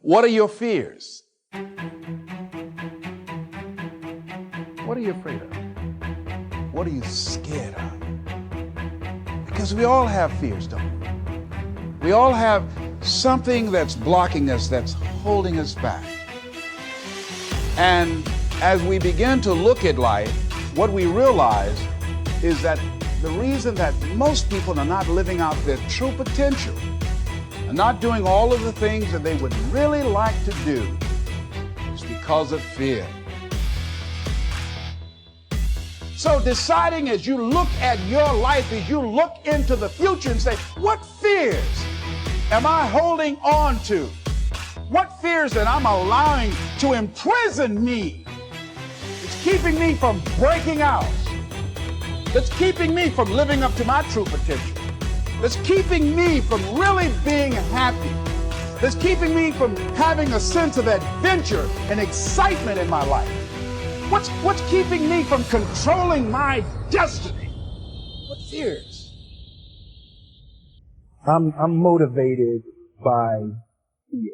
What are your fears? What are you afraid of? What are you scared of? Because we all have fears, don't we? We all have something that's blocking us, that's holding us back. And as we begin to look at life, what we realize is that the reason that most people are not living out their true potential and not doing all of the things that they would really like to do is because of fear. So deciding as you look at your life, as you look into the future and say, what fears am I holding on to? What fears that I'm allowing to imprison me? It's keeping me from breaking out. That's keeping me from living up to my true potential. That's keeping me from really being happy. That's keeping me from having a sense of adventure and excitement in my life. What's keeping me from controlling my destiny? What fears? I'm motivated by fear.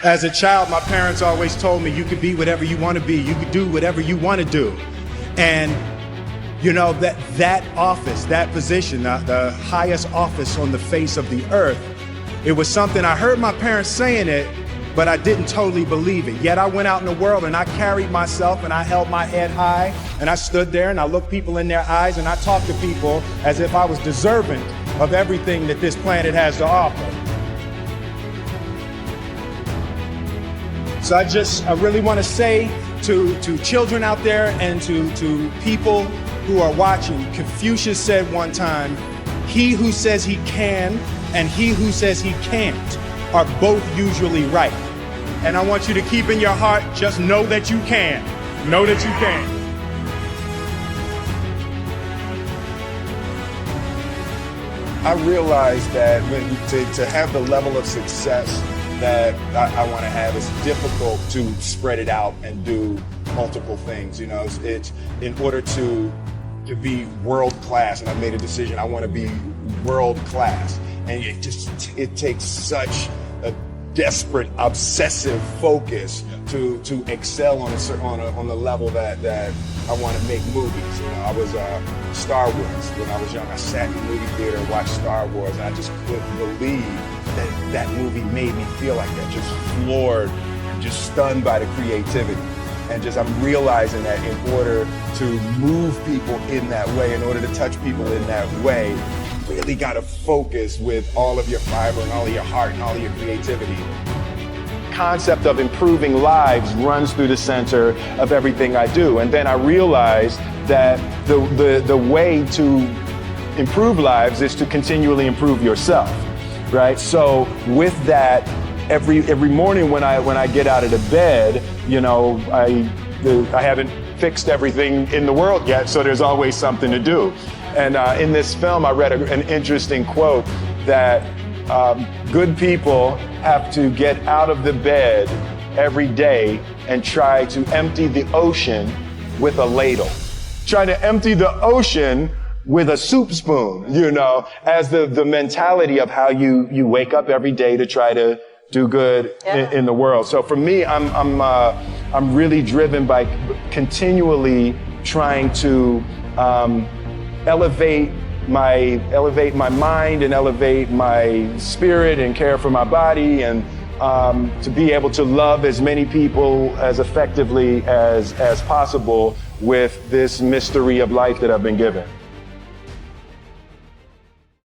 As a child, my parents always told me you could be whatever you want to be. You could do whatever you want to do. And you know, that office, that position, the highest office on the face of the earth, it was something I heard my parents saying it, but I didn't totally believe it. Yet I went out in the world and I carried myself and I held my head high and I stood there and I looked people in their eyes and I talked to people as if I was deserving of everything that this planet has to offer. So I really want to say to children out there and to people who are watching, Confucius said one time, he who says he can and he who says he can't are both usually right. And I want you to keep in your heart, just know that you can. Know that you can. I realized that to have the level of success that I want to have, it's difficult to spread it out and do multiple things. You know, it's in order to be world class, and I made a decision, I want to be world class. And it takes such a desperate, obsessive focus to excel on the level that I want to make movies. You know, I was Star Wars when I was young. I sat in the movie theater and watched Star Wars, and I just couldn't believe that movie made me feel like that, just floored, just stunned by the creativity. And I'm realizing that in order to move people in that way, in order to touch people in that way, you really got to focus with all of your fiber and all of your heart and all of your creativity. Concept of improving lives runs through the center of everything I do. And then I realized that the way to improve lives is to continually improve yourself, right? So with that, every morning when I get out of the bed, you know, I haven't fixed everything in the world yet, so there's always something to do. And in this film, I read an interesting quote that good people have to get out of the bed every day and try to empty the ocean with a ladle. Try to empty the ocean with a soup spoon, you know, as the mentality of how you wake up every day to try to do good in the world. So for me, I'm really driven by continually trying to elevate my mind and elevate my spirit and care for my body, and to be able to love as many people as effectively as possible with this mystery of life that I've been given.